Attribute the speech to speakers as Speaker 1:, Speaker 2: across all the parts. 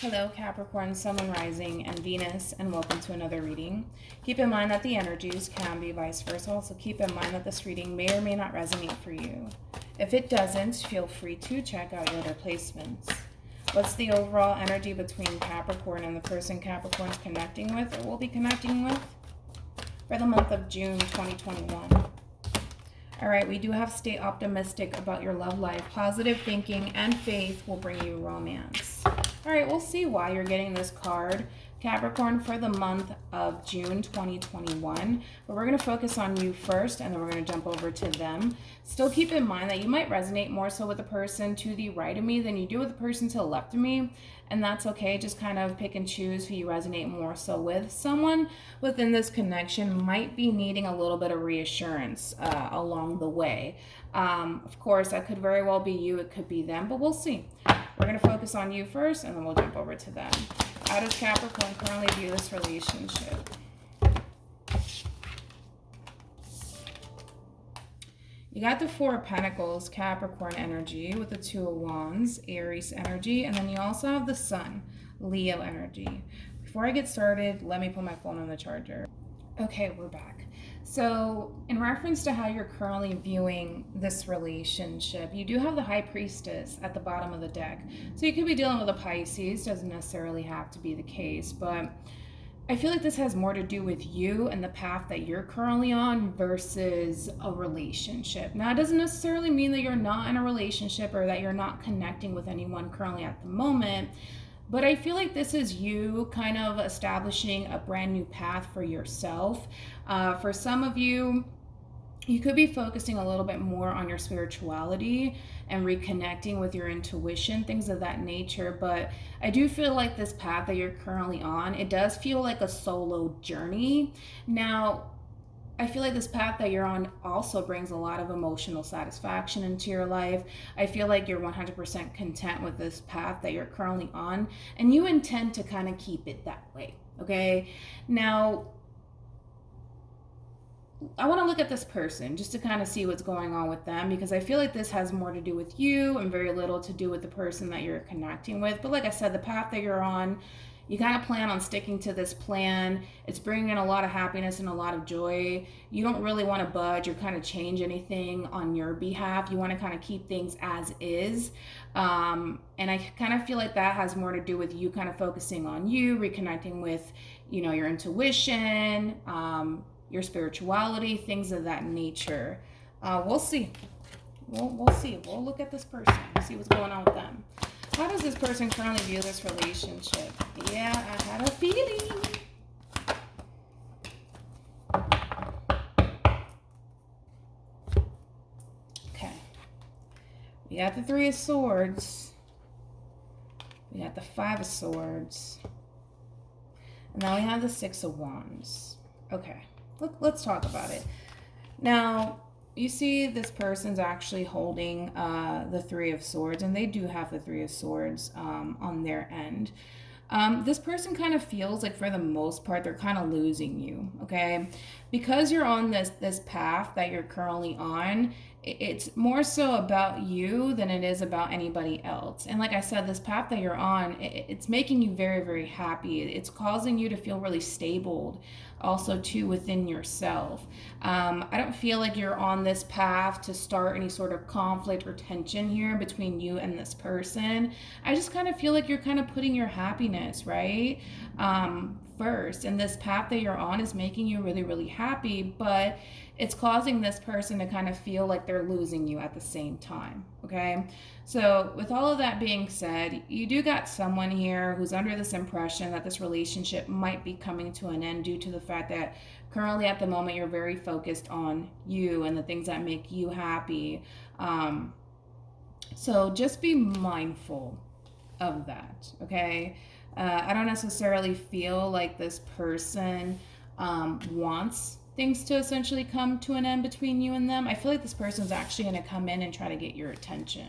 Speaker 1: Hello Capricorn, Sun, Moon, Rising, and Venus, and welcome to another reading. Keep in mind that the energies can be vice versa, also keep in mind that this reading may or may not resonate for you. If it doesn't, feel free to check out your other placements. What's the overall energy between Capricorn and the person Capricorn's connecting with or will be connecting with for the month of June 2021? All right, we do have stay optimistic about your love life. Positive thinking and faith will bring you romance. All right, we'll see why you're getting this card, Capricorn, for the month of June 2021. But we're going to focus on you first, and then we're going to jump over to them. Still keep in mind that you might resonate more so with the person to the right of me than you do with the person to the left of me. And that's okay. Just kind of pick and choose who you resonate more so with. Someone within this connection might be needing a little bit of reassurance along the way. Of course, that could very well be you. It could be them, but we'll see. We're going to focus on you first, and then we'll jump over to them. How does Capricorn currently view this relationship? You got the Four of Pentacles, Capricorn energy, with the Two of Wands, Aries energy, and then you also have the Sun, Leo energy. Before I get started, let me put my phone on the charger. Okay, we're back. So in reference to how you're currently viewing this relationship, you do have the High Priestess at the bottom of the deck. So you could be dealing with a Pisces, doesn't necessarily have to be the case, but I feel like this has more to do with you and the path that you're currently on versus a relationship. Now, it doesn't necessarily mean that you're not in a relationship or that you're not connecting with anyone currently at the moment, but I feel like this is you kind of establishing a brand new path for yourself. For some of you, you could be focusing a little bit more on your spirituality and reconnecting with your intuition, things of that nature. But I do feel like this path that you're currently on, it does feel like a solo journey. Now, I feel like this path that you're on also brings a lot of emotional satisfaction into your life. I feel like you're 100% content with this path that you're currently on, and you intend to kind of keep it that way, okay? Now, I want to look at this person just to kind of see what's going on with them, because I feel like this has more to do with you and very little to do with the person that you're connecting with. But like I said, the path that you're on, you kind of plan on sticking to this plan. It's bringing in a lot of happiness and a lot of joy. You don't really want to budge or kind of change anything on your behalf. You want to kind of keep things as is. And I kind of feel like that has more to do with you kind of focusing on you, reconnecting with, your intuition, your spirituality, things of that nature. We'll see. We'll see. We'll look at this person, see what's going on with them. How does this person currently view this relationship? Yeah, I had a feeling. Okay. We got the Three of Swords. We got the Five of Swords. And now we have the Six of Wands. Okay, let's talk about it. Now, you see this person's actually holding the Three of Swords, and they do have the Three of Swords on their end. This person kind of feels like for the most part, they're kind of losing you, okay? Because you're on this path that you're currently on, it's more so about you than it is about anybody else. And like I said, this path that you're on, it's making you very, very happy. It's causing you to feel really stable also too within yourself. I don't feel like you're on this path to start any sort of conflict or tension here between you and this person. I just kind of feel like you're kind of putting your happiness, right, first. And this path that you're on is making you really, really happy, but it's causing this person to kind of feel like they're losing you at the same time, okay? So with all of that being said, you do got someone here who's under this impression that this relationship might be coming to an end due to the fact that currently at the moment you're very focused on you and the things that make you happy. So just be mindful of that, okay? I don't necessarily feel like this person wants things to essentially come to an end between you and them. I feel like this person's actually going to come in and try to get your attention.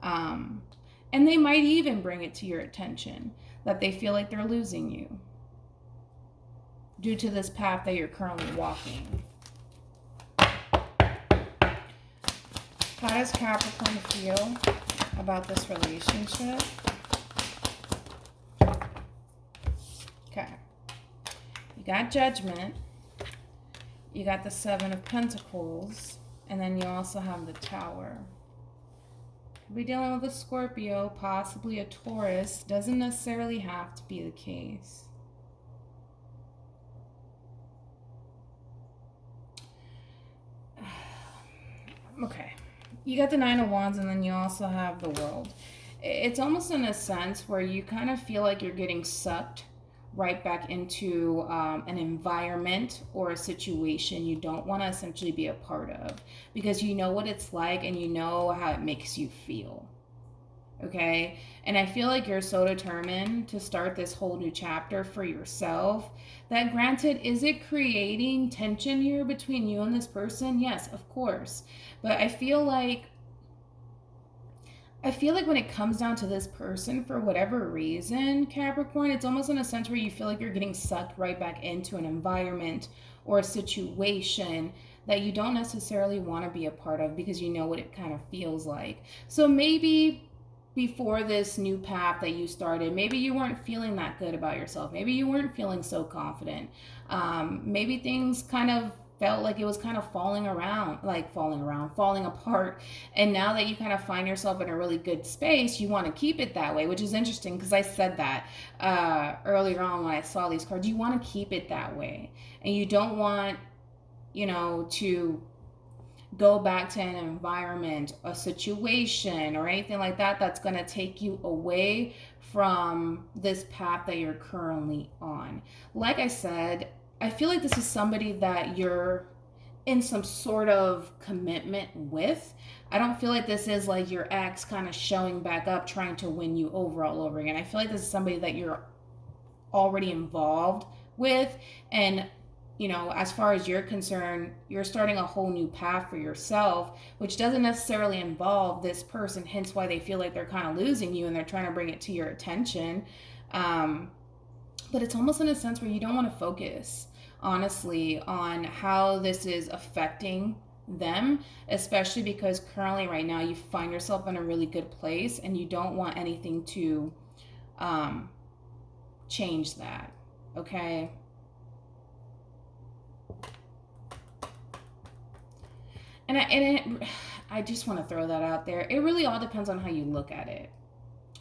Speaker 1: And they might even bring it to your attention that they feel like they're losing you due to this path that you're currently walking. How does Capricorn feel about this relationship? Okay. You got Judgment. You got the Seven of Pentacles. And then you also have the Tower. Could be dealing with a Scorpio, possibly a Taurus. Doesn't necessarily have to be the case. Okay. You got the Nine of Wands, and then you also have the World. It's almost in a sense where you kind of feel like you're getting sucked right back into an environment or a situation you don't want to essentially be a part of, because you know what it's like and you know how it makes you feel. Okay? And I feel like you're so determined to start this whole new chapter for yourself that, granted, is it creating tension here between you and this person? Yes, of course. But I feel like when it comes down to this person, for whatever reason, Capricorn, it's almost in a sense where you feel like you're getting sucked right back into an environment or a situation that you don't necessarily want to be a part of, because you know what it kind of feels like. So maybe before this new path that you started, maybe you weren't feeling that good about yourself. Maybe you weren't feeling so confident. Maybe things kind of felt like it was kind of falling apart. And now that you kind of find yourself in a really good space, you want to keep it that way, which is interesting because I said that earlier on when I saw these cards. You want to keep it that way. And you don't want, to go back to an environment, a situation, or anything like that that's going to take you away from this path that you're currently on. Like I said, I feel like this is somebody that you're in some sort of commitment with. I don't feel like this is like your ex kind of showing back up, trying to win you over all over again. I feel like this is somebody that you're already involved with. And, as far as you're concerned, you're starting a whole new path for yourself, which doesn't necessarily involve this person, hence why they feel like they're kind of losing you and they're trying to bring it to your attention. But it's almost in a sense where you don't want to focus, honestly, on how this is affecting them, especially because currently right now you find yourself in a really good place and you don't want anything to change that. Okay? And I just want to throw that out there. It really all depends on how you look at it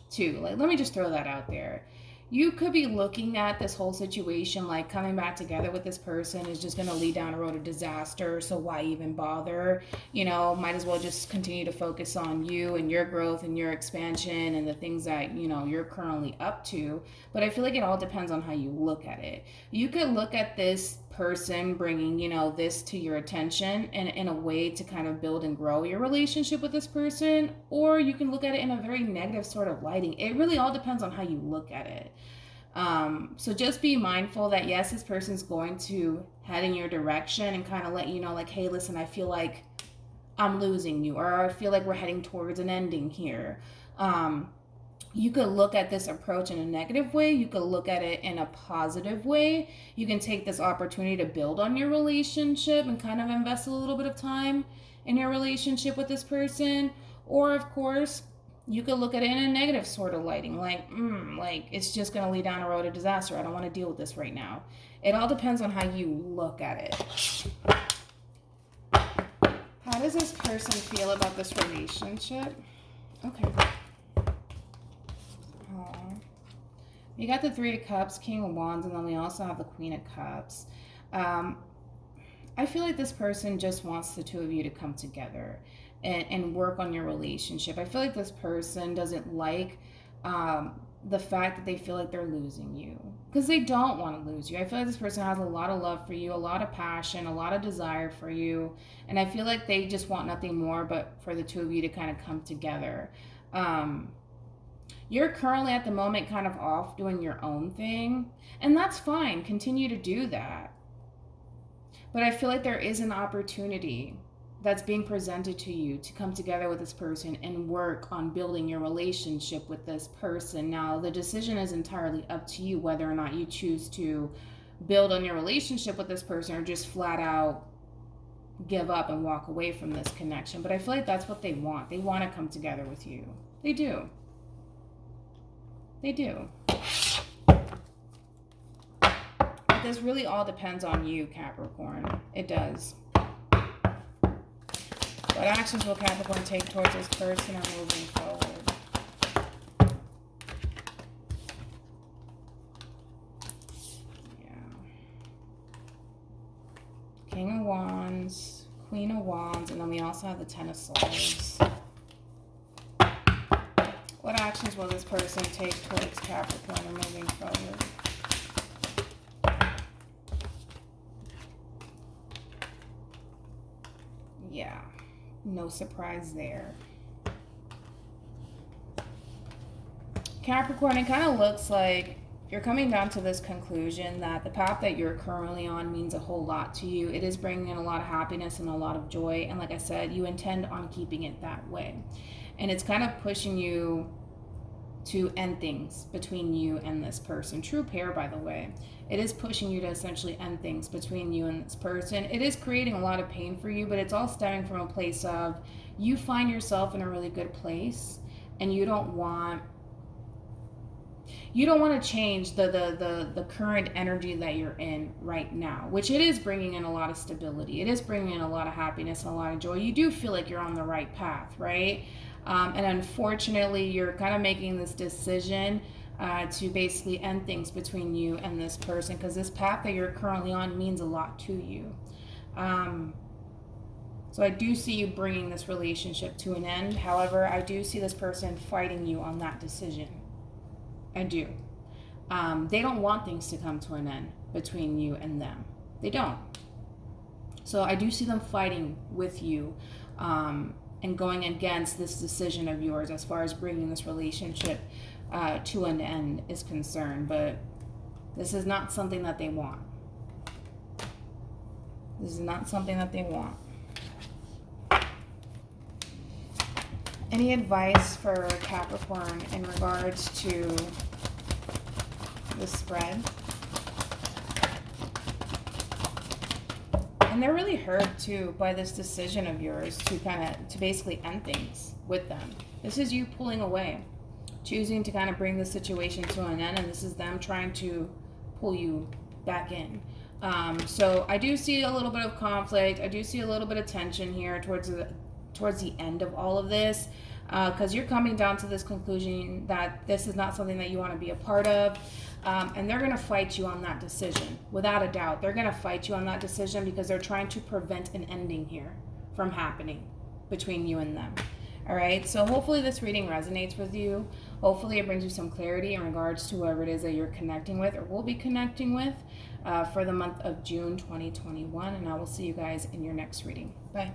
Speaker 1: too. Like, let me just throw that out there. You could be looking at this whole situation like coming back together with this person is just going to lead down a road of disaster. So why even bother? Might as well just continue to focus on you and your growth and your expansion and the things that, you're currently up to. But I feel like it all depends on how you look at it. You could look at this person bringing, this to your attention and in a way to kind of build and grow your relationship with this person, or you can look at it in a very negative sort of lighting. It really all depends on how you look at it. So just be mindful that yes, this person's going to head in your direction and kind of let you know, like, hey, listen, I feel like I'm losing you, or I feel like we're heading towards an ending here. You could look at this approach in a negative way. You could look at it in a positive way. You can take this opportunity to build on your relationship and kind of invest a little bit of time in your relationship with this person. Or, of course, you could look at it in a negative sort of lighting, like it's just going to lead down a road of disaster. I don't want to deal with this right now. It all depends on how you look at it. How does this person feel about this relationship? Okay. You got the Three of Cups, King of Wands, and then we also have the Queen of Cups. I feel like this person just wants the two of you to come together and work on your relationship. I feel like this person doesn't like the fact that they feel like they're losing you, because they don't want to lose you. I feel like this person has a lot of love for you, a lot of passion, a lot of desire for you, and I feel like they just want nothing more but for the two of you to kind of come together. You're currently at the moment kind of off doing your own thing, and that's fine. Continue to do that. But I feel like there is an opportunity that's being presented to you to come together with this person and work on building your relationship with this person. Now, the decision is entirely up to you whether or not you choose to build on your relationship with this person or just flat out give up and walk away from this connection. But I feel like that's what they want. They want to come together with you. They do. They do. this really all depends on you, Capricorn. It does. What actions will Capricorn take towards this person or moving forward? King of Wands, Queen of Wands, and then we also have the Ten of Swords. What actions will this person take towards Capricorn or moving forward? Yeah, no surprise there. Capricorn, it kind of looks like you're coming down to this conclusion that the path that you're currently on means a whole lot to you. It is bringing in a lot of happiness and a lot of joy. And like I said, you intend on keeping it that way. And it's kind of pushing you to end things between you and this person. True pair, by the way. It is pushing you to essentially end things between you and this person. It is creating a lot of pain for you, but it's all stemming from a place of you find yourself in a really good place and you don't want to change the current energy that you're in right now, which it is bringing in a lot of stability. It is bringing in a lot of happiness and a lot of joy. You do feel like you're on the right path, right? And unfortunately, you're kind of making this decision to basically end things between you and this person because this path that you're currently on means a lot to you. So I do see you bringing this relationship to an end. However, I do see this person fighting you on that decision. I do. They don't want things to come to an end between you and them. They don't. So I do see them fighting with you and going against this decision of yours as far as bringing this relationship to an end is concerned. But this is not something that they want. This is not something that they want. Any advice for Capricorn in regards to the spread? And they're really hurt too by this decision of yours to basically end things with them. This is you pulling away, choosing to kind of bring the situation to an end, and this is them trying to pull you back in. So I do see a little bit of conflict. I do see a little bit of tension here towards the end of all of this, because you're coming down to this conclusion that this is not something that you want to be a part of, and they're going to fight you on that decision, without a doubt. They're going to fight you on that decision because they're trying to prevent an ending here from happening between you and them. All right, so hopefully this reading resonates with you. Hopefully it brings you some clarity in regards to whoever it is that you're connecting with or will be connecting with for the month of June 2021, and I will see you guys in your next reading. Bye.